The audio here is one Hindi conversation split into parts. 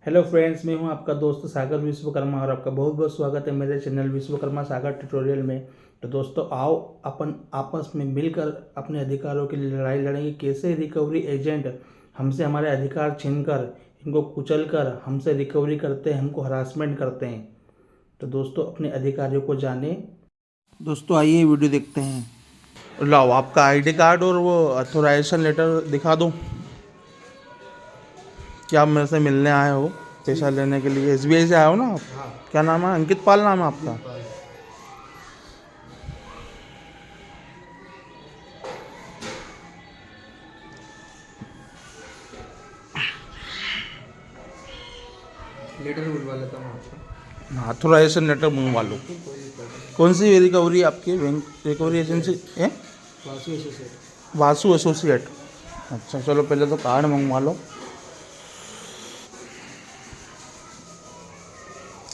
हेलो फ्रेंड्स, मैं हूं आपका दोस्त सागर विश्वकर्मा और आपका बहुत बहुत स्वागत है मेरे चैनल विश्वकर्मा सागर ट्यूटोरियल में। तो दोस्तों आओ अपन आपस में मिलकर अपने अधिकारों के लिए लड़ाई लड़ेंगे। कैसे रिकवरी एजेंट हमसे हमारे अधिकार छीनकर इनको कुचलकर हमसे रिकवरी करते हैं, हमको हरासमेंट करते हैं। तो दोस्तों अपने अधिकारों को जाने। दोस्तों आइए वीडियो देखते हैं। लाओ आपका आईडी कार्ड और वो अथोराइजेशन लेटर दिखा दो कि आप मेरे से मिलने आए हो पैसा लेने के लिए। एसबीआई से आए हो ना आप? हाँ। क्या नाम है? अंकित पाल नाम है आपका? लेटर बुलवा लेता हूँ आपको। ऑथोराइजेशन लेटर मंगवा लो। कौन सी रिकवरी आपकी बैंक रिकवरी एजेंसी है? वासु एसोसिएट। वासु एसोसिएट। अच्छा चलो पहले तो कार्ड मंगवा लो।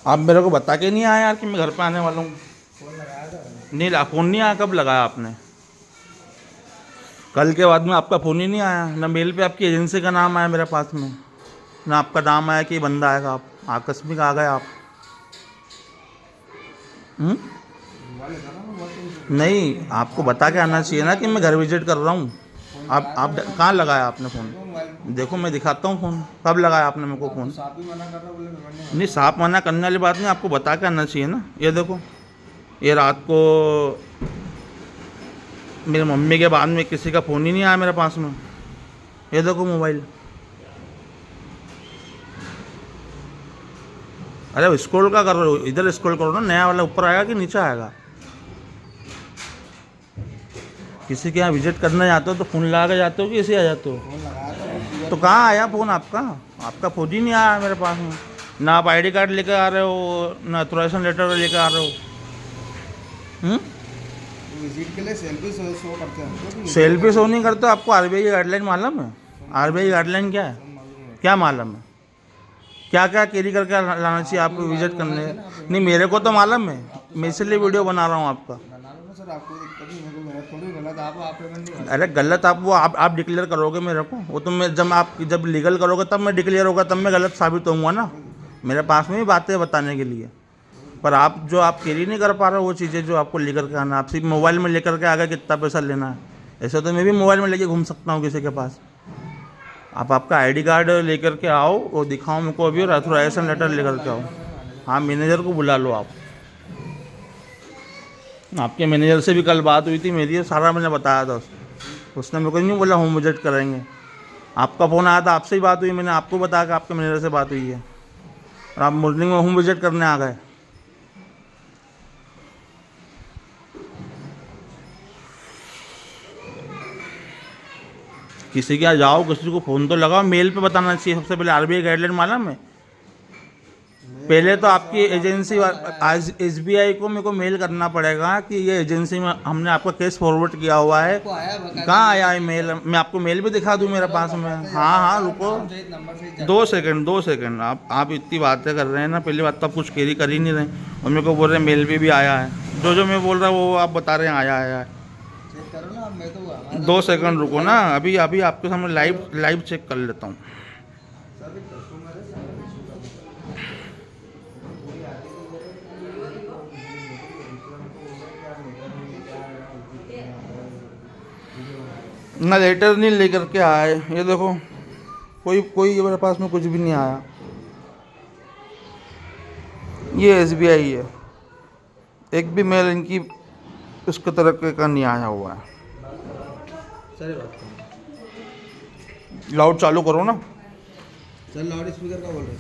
आप मेरे को बता के नहीं आए यार कि मैं घर पे आने वाला हूँ। फोन लगाया था नहीं, फ़ोन नहीं आया। कब लगाया आपने? कल के बाद में आपका फ़ोन ही नहीं आया ना। मेल पे आपकी एजेंसी का नाम आया मेरे पास में, ना आपका नाम आया कि बंदा आएगा। आप आकस्मिक आ गए आप। बुलवा लेता ना मैं। नहीं, आपको बता के आना चाहिए ना कि मैं घर विजिट कर रहा हूँ। आप कहाँ लगाया आपने फ़ोन? देखो मैं दिखाता हूँ फ़ोन। कब लगाया आपने मेरे को फ़ोन? साहब भी मना कर रहा बोले मैं नहीं, साफ मना करने वाली बात नहीं, आपको बता के आना चाहिए ना। ये देखो, ये रात को मेरी मम्मी के बाद में किसी का फ़ोन ही नहीं आया मेरे पास में। ये देखो मोबाइल। अरे स्क्रॉल का कर रहे हो? इधर स्क्रॉल करो ना, नया वाला ऊपर आएगा कि नीचे आएगा। किसी के यहाँ विजिट करने जाते हो तो फ़ोन लगा के जाते हो कि ऐसे आ जाते हो? फोन लगाया था। तो कहाँ आया फ़ोन आपका? आपका फ़ोन ही नहीं आया मेरे पास में। ना आप आईडी कार्ड लेकर आ रहे हो, ना ऑथराइजेशन लेटर लेकर आ रहे हो। विजिट के लिए सेल्फी शो करते हैं। सेल्फी शो नहीं करते। आपको आरबीआई की गाइडलाइन मालूम है? आरबीआई गाइडलाइन क्या है? क्या मालूम है? क्या क्या कैरी करके लाना चाहिए आपको विजिट करने? नहीं, मेरे को तो मालूम है, मैं इसलिए वीडियो बना रहा हूँ आपका। बना लो ना सर, आपको दिक्कत नहीं, मेरे को गलत थोड़ी गलत आप पेमेंट नहीं। अरे गलत आप डिक्लेयर करोगे मेरे को। वो तो मैं जब लीगल करोगे तब मैं डिक्लेयर होगा, तब मैं गलत साबित होऊंगा ना। मेरे पास में भी बातें बताने के लिए। पर आप कैरी नहीं कर पा रहे हो वो चीज़ें जो आपको लेकर के आना। आप सिर्फ मोबाइल में लेकर के आ गए कितना पैसा लेना है। ऐसे तो मैं भी मोबाइल में लेके घूम सकता हूँ किसी के पास। आप आपका आईडी कार्ड लेकर के आओ और दिखाओ मेरे को अभी, और ऑथराइजेशन लेटर लेकर के आओ। हाँ, मैनेजर को बुला लो आप। आपके मैनेजर से भी कल बात हुई थी मेरी, सारा मैंने बताया था उसने मेरे को नहीं बोला होम विजिट करेंगे। आपका फ़ोन आया था, आपसे ही बात हुई, मैंने आपको बताया कि आपके मैनेजर से बात हुई है, और आप मॉर्निंग में होम विजिट करने आ गए। किसी के यहाँ जाओ, किसी को फ़ोन तो लगाओ, मेल पे बताना चाहिए सबसे पहले। आरबीआई गाइडलाइन मालूम है? पहले तो आपकी एजेंसी आज एसबीआई को मेरे को मेल करना पड़ेगा कि ये एजेंसी में हमने आपका केस फॉरवर्ड किया हुआ है। आपको आया बता कहाँ आया है मेल? मैं आपको मेल भी दिखा दूँ मेरे पास में। हाँ हाँ रुको, नंबर से 2 सेकंड। आप इतनी बातें कर रहे हैं ना, पहली बात तो आप कुछ कैरी कर ही नहीं रहे और मेरे को बोल रहे हैं मेल पे भी आया है। जो मैं बोल रहा हूँ वो आप बता रहे हैं आया है। चेक करो ना, मैं तो 2 सेकंड रुको ना, अभी आपके सामने लाइव चेक कर लेता हूँ। सर कस्टमर है। ना लेटर नहीं लेकर के आए। ये देखो, कोई मेरे पास में कुछ भी नहीं आया। ये एसबीआई है, एक भी मेल इनकी उसके तरह का नहीं आया हुआ है। सर बात करो। लाउड चालू करो ना। सर लाउड स्पीकर का बोल रहे हैं।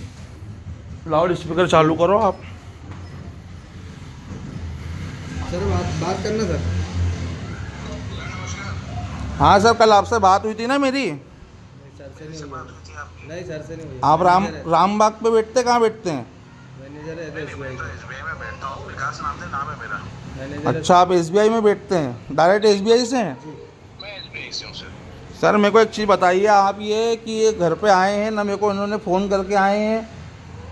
लाउड स्पीकर चालू करो आप। सर बात करना सर। हाँ सर, कल आपसे बात हुई थी ना मेरी। सर से नहीं हुई। नहीं सर से नहीं हुई। आप रामबाग पे बैठते, कहाँ बैठते हैं? मैनेजर है एसबीआई में बैठता हूँ। विकास नाम से नाम है मेरा। मैनेजर अच्छा, आप एसबीआई में बैठते हैं? डायरेक्ट एसबीआई से हैं? मैं एसबीआई से हूँ सर। सर मेरे को एक चीज़ बताइए आप, ये कि ये घर पे आए हैं ना, मेरे को इन्होंने फ़ोन करके आए हैं,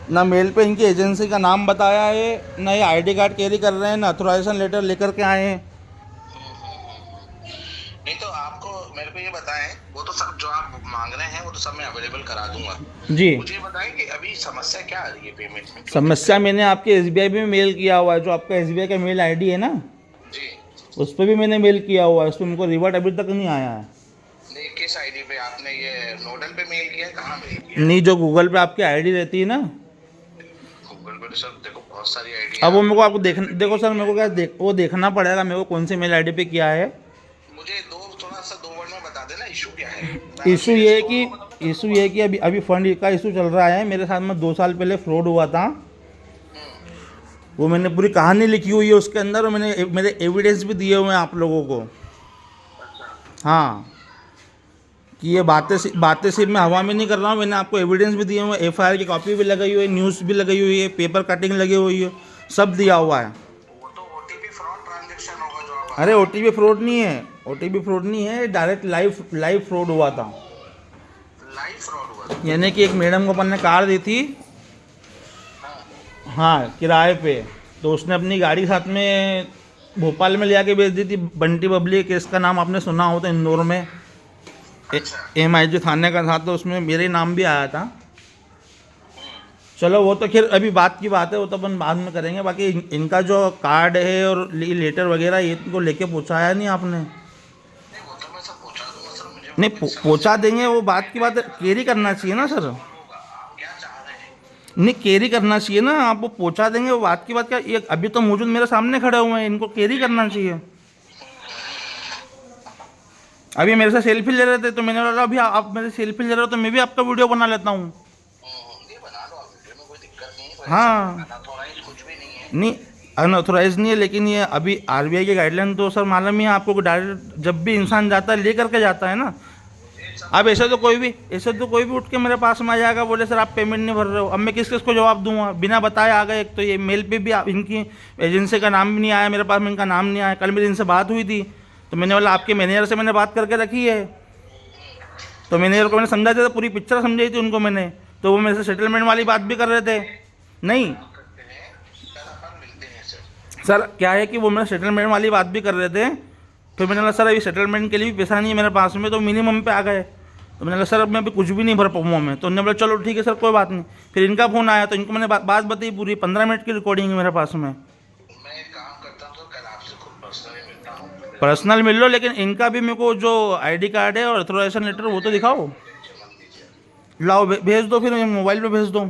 ना मेल पे इनकी एजेंसी का नाम बताया है, ना ये आईडी कार्ड कैरी कर रहे हैं, ना ऑथराइजेशन लेटर लेकर के आए हैं। नहीं तो आपको मेरे को ये बताएं, वो तो सब जो आप मांग रहे हैं वो तो सब मैं अवेलेबल करा दूंगा। जी। मुझे बताएं कि अभी समस्या क्या आ रही है पेमेंट में, क्यों समस्या मैंने आपके एसबीआई में मेल किया हुआ है, जो आपका एसबीआई का मेल आईडी है ना, जी उस पर भी मैंने मेल किया हुआ है, उस पर मुझको रिवर्ट अभी तक नहीं आया है। नहीं, किस आईडी पे आपने ये नोडल पे मेल किया है, कहाँ मेल किया है? नहीं, जो गूगल पे आपकी आईडी रहती है ना, गूगल पे तो सर देखो बहुत सारी आईडी अब वो है। मेरे को आपको देखो सर, मेरे को क्या वो देखना पड़ेगा मेरे को कौन सी मेल आईडी पे किया है। मुझे थोड़ा सा 2 वर्ड में बता देना इशू क्या है। इशू ये है कि अभी अभी फंड का इशू चल रहा है, मेरे साथ में 2 साल पहले फ्रॉड हुआ था, वो मैंने पूरी कहानी लिखी हुई है उसके अंदर, और मैंने मेरे एविडेंस भी दिए हुए हैं आप लोगों को। हाँ, कि ये बातें सिर्फ मैं हवा में नहीं कर रहा हूँ, मैंने आपको एविडेंस भी दिए हुए हैं, एफआईआर की कॉपी भी लगाई हुई है, न्यूज़ भी लगाई हुई है, पेपर कटिंग लगी हुई है, सब दिया हुआ है। वो तो ओटीपी फ्रॉड ट्रांजैक्शन होगा जो आप अरे ओटीपी फ्रॉड नहीं है, ओटीपी फ्रॉड नहीं है, डायरेक्ट लाइव फ्रॉड हुआ था। लाइव फ्रॉड हुआ था। यानी कि एक मैडम को अपन ने कार दी थी, हाँ, किराए पे, तो उसने अपनी गाड़ी साथ में भोपाल में ले आके बेच दी थी। बंटी बबली केस का नाम आपने सुना हो तो, इंदौर में MIG थाने का था, तो उसमें मेरे नाम भी आया था। चलो वो तो खैर अभी बात की बात है, वो तो अपन बाद में करेंगे। बाकी इनका जो कार्ड है और लेटर वगैरह ये इनको लेके पहुँचाया नहीं आपने? नहीं वो तो मैं सब पहुंचा दूंगा सर, मुझे नहीं, पहुँचा देंगे, वो बात की बात है, कैरी करना चाहिए ना सर। होगा। आप क्या चाह रहे हैं? नहीं, कैरी करना चाहिए ना, आप वो पहुँचा देंगे, वो बात की बात क्या, ये अभी तो मौजूद मेरे सामने खड़े हुए हैं, इनको कैरी करना चाहिए। अभी मेरे से सेल्फी ले रहे थे, तो मैंने बोला अभी आप मेरे सेल्फी ले रहे हो तो मैं भी आपका वीडियो बना लेता हूँ। नहीं बना लो आप, वीडियो में कोई दिक्कत नहीं है। हाँ, अनऑथोराइज्ड कुछ भी नहीं है। नहीं अनऑथोराइज नहीं है, लेकिन ये अभी आरबीआई की गाइडलाइन तो सर मालूम ही है आपको, डायरेक्ट जब भी इंसान जाता है ले करके जाता है ना। अब ऐसे तो कोई भी उठ के मेरे पास में आ जाएगा, बोले सर आप पेमेंट नहीं भर रहे हो, अब मैं किस को जवाब दूंगा? बिना बताए आ गए। एक तो ये मेल पे भी इनकी एजेंसी का नाम भी नहीं आया मेरे पास में, इनका नाम नहीं आया। कल मेरी इनसे बात हुई थी, तो मैंने बोला आपके मैनेजर से मैंने बात करके रखी है, तो मैनेजर को मैंने समझा दिया था, पूरी पिक्चर समझाई थी उनको मैंने, तो वो मेरे से सेटलमेंट वाली बात भी कर रहे थे। नहीं सर, क्या है कि वो मेरे सेटलमेंट वाली बात भी कर रहे थे, फिर मैंने बोला सर अभी सेटलमेंट के लिए भी पैसा नहीं है मेरे पास में, तो मिनिमम पे आ गए। तो मैंने बोला सर अब मैं अभी कुछ भी नहीं भर पाऊँगा मैं, तो उन्होंने बोला चलो ठीक है सर कोई बात नहीं। फिर इनका फ़ोन आया, तो इनको मैंने बात बताई पूरी, 15 मिनट की रिकॉर्डिंग है मेरे पास में। मैं एक काम करता हूँ तो कल आपसे खुद पर्सनली मिलता हूँ। पर्सनल मिल लो, लेकिन इनका भी मेरे को जो आईडी कार्ड है और ऑथराइजेशन लेटर वो तो दिखाओ। लाओ भेज दो, फिर मोबाइल पे भेज दो,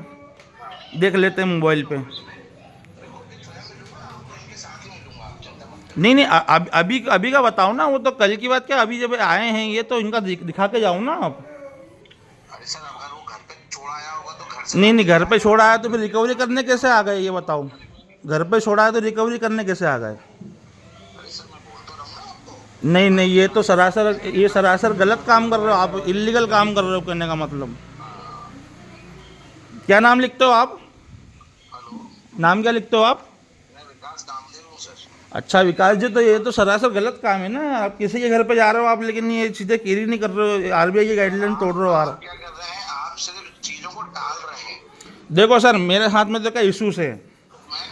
देख लेते हैं मोबाइल पे। नहीं नहीं, अभी का बताओ ना, वो तो कल की बात क्या, अभी जब आए हैं ये तो इनका दिखा के जाओ ना आप। अरे सर अगर वो घर पे छोड़ आया होगा तो घर से नहीं नहीं, घर पे छोड़ा है तो फिर रिकवरी करने कैसे आ गए ये बताओ? घर पे छोड़ा है तो रिकवरी करने कैसे आ गए? अरे सर मैं बोल तो रहा हूँ ना आपको। नहीं नहीं, ये सरासर गलत काम कर रहे हो आप, इलीगल काम कर रहे हो, कहने का मतलब। क्या नाम लिखते हो आप? हेलो, नाम क्या लिखते हो आप? मैं विकास दामदेव हूँ सर। अच्छा विकास जी, तो ये तो सरासर गलत काम है ना, आप किसी के घर पे जा रहे हो आप, लेकिन ये चीज़ें कैरी नहीं कर रहे हो, आरबीआई की गाइडलाइन तोड़ रहे हो यार। आप क्या कर रहे हैं, आप सिर्फ चीजों को टाल रहे हैं। देखो सर, मेरे हाथ में तो क्या इशूज़ है।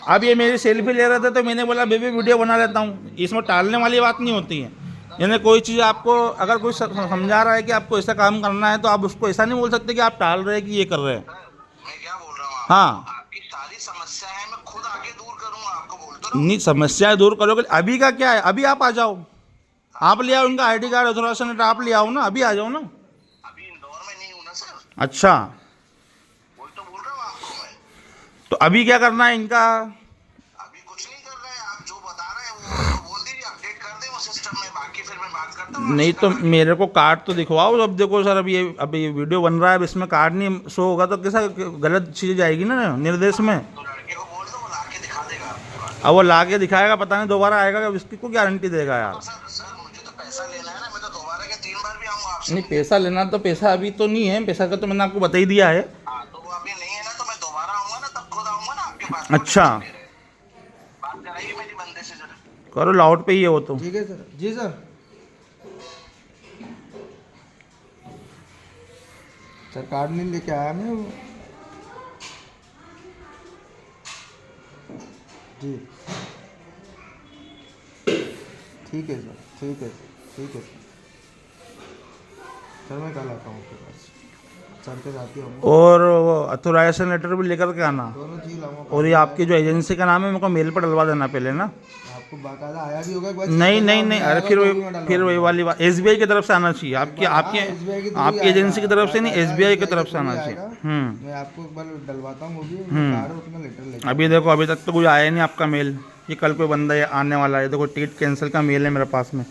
अब ये मेरी सेल्फी ले रहे थे, तो मैंने बोला बेबी वीडियो बना लेता हूँ, इसमें टालने वाली बात नहीं होती है। यानी कोई चीज़ आपको अगर कोई समझा रहा है कि आपको ऐसा काम करना है, तो आप उसको ऐसा नहीं बोल सकते कि आप टाल रहे हैं कि ये कर रहे हैं। मैं क्या बोल रहा हूँ हाँ, आपकी सारी समस्या है मैं खुद आके दूर करूंगा, आपको बोल तो रहा हूँ। नहीं समस्याएं दूर करोगे, अभी का क्या है, अभी आप आ जाओ, आप ले आओ उनका आईडी कार्ड ऑथराइजेशन लेटर, आप ले आओ ना, अभी आ जाओ ना। अभी इंदौर में नहीं हूँ ना सर, अच्छा, वही तो बोल रहा हूँ आपको मैं। तो अभी क्या करना है इनका? अभी कुछ नहीं कर रहे हैं, आप जो बता रहे हैं वो तो बोल दीजिए, अपडेट कर दें वो सिस्टम में, बाकी फिर मैं बात करता हूँ नहीं आपसे तो कल आके। मेरे को कार्ड तो दिखवाओ। अब देखो सर, अभी ये वीडियो बन रहा है, अब इसमें कार्ड नहीं शो होगा तो कैसा गलत चीज़ जाएगी ना निर्देश में। तो लड़के को बोल दो वो लाके दिखा देगा आपको कार्ड। अब वो ला के दिखाएगा, पता नहीं दोबारा आएगा, इसकी को गारंटी देगा यार। तो सर मुझे तो पैसा लेना है ना, मैं तो दोबारा के 3 बार भी आऊँगा आपसे। नहीं, पैसा लेना तो पैसा अभी तो नहीं है, पैसा का तो मैंने आपको बता ही दिया है। हाँ तो वो अभी नहीं है ना, तो मैं दोबारा आऊँगा ना, तब खुद आऊँगा ना आपके पास। अच्छा, बात कराइए मेरी बंदे से जरा। करो, लाउड पे ही है वो तो। ठीक है सर। जी सर। सर कार्ड नहीं लेके आया मैं वो। जी ठीक है सर, ठीक है, ठीक है सर। सर मैं कल आता हूँ आपके पास, सर के साथ ही आऊँगा। और वो अथोराइजेशन लेटर भी लेकर के आना। दोनों चीज़ लाऊंगा। और ये आपकी जो एजेंसी का नाम है मेरे को मेल पर डलवा देना पहले ना। आपको बाकायदा आया भी होगा एक बार। नहीं नहीं नहीं, अरे फिर वही वाली बात, एसबीआई की तरफ से आना चाहिए। आपकी आपकी आपकी एजेंसी की तरफ से नहीं, एसबीआई की तरफ से आना चाहिए। मैं आपको एक बार डलवाता हूँ, वो भी कार्ड उसमें लेटर लेके। अभी देखो अभी तक तो कुछ आया नहीं आपका मेल। ये कल कोई बंदा ये आने वाला है, देखो टिकट कैंसिल का मेल है मेरे पास में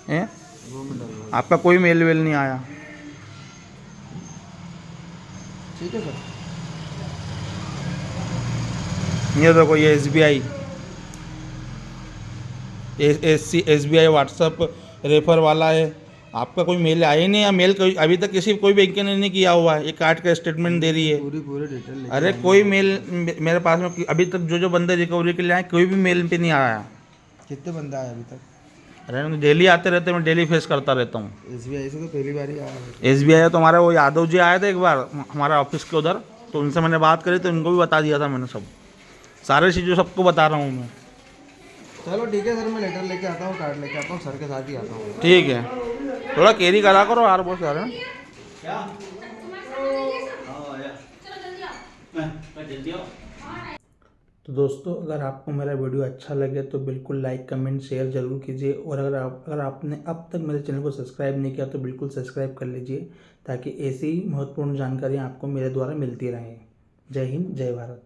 है। वो मैं डलवा। आपका कोई मेल वेल नहीं आया। ठीक है सर। ये देखो ये एसबीआई एसबीआई व्हाट्सअप रेफर वाला है। आपका कोई मेल आया ही नहीं, या मेल कोई अभी तक किसी कोई बैंक ने नहीं किया हुआ है। ये कार्ड का स्टेटमेंट दे रही है। पूरी डिटेल लेके। अरे कोई मेल मेरे पास में अभी तक जो बंदे रिकवरी के लिए आए कोई भी मेल पे नहीं आया। कितने बंदा आया अभी तक? अरे डेली आते रहते, मैं डेली फेस करता रहता हूँ। एसबीआई से तो पहली बार ही आया है। एसबीआई तो हमारे वो यादव जी आए थे एक बार हमारा ऑफिस के उधर, तो उनसे मैंने बात करी तो उनको भी बता दिया था मैंने, सब सारे चीज़ें सबको बता रहा हूँ मैं। चलो ठीक है सर, मैं लेटर लेके आता हूँ, कार्ड लेके आता हूँ, सर के साथ ही आता हूँ। ठीक है, थोड़ा कैरी करा करो यार, बहुत सारे। तो दोस्तों अगर आपको मेरा वीडियो अच्छा लगे तो बिल्कुल लाइक कमेंट शेयर ज़रूर कीजिए। और अगर आपने अब तक मेरे चैनल को सब्सक्राइब नहीं किया तो बिल्कुल सब्सक्राइब कर लीजिए, ताकि ऐसी ही महत्वपूर्ण जानकारियाँ आपको मेरे द्वारा मिलती रहें। जय हिंद, जय भारत।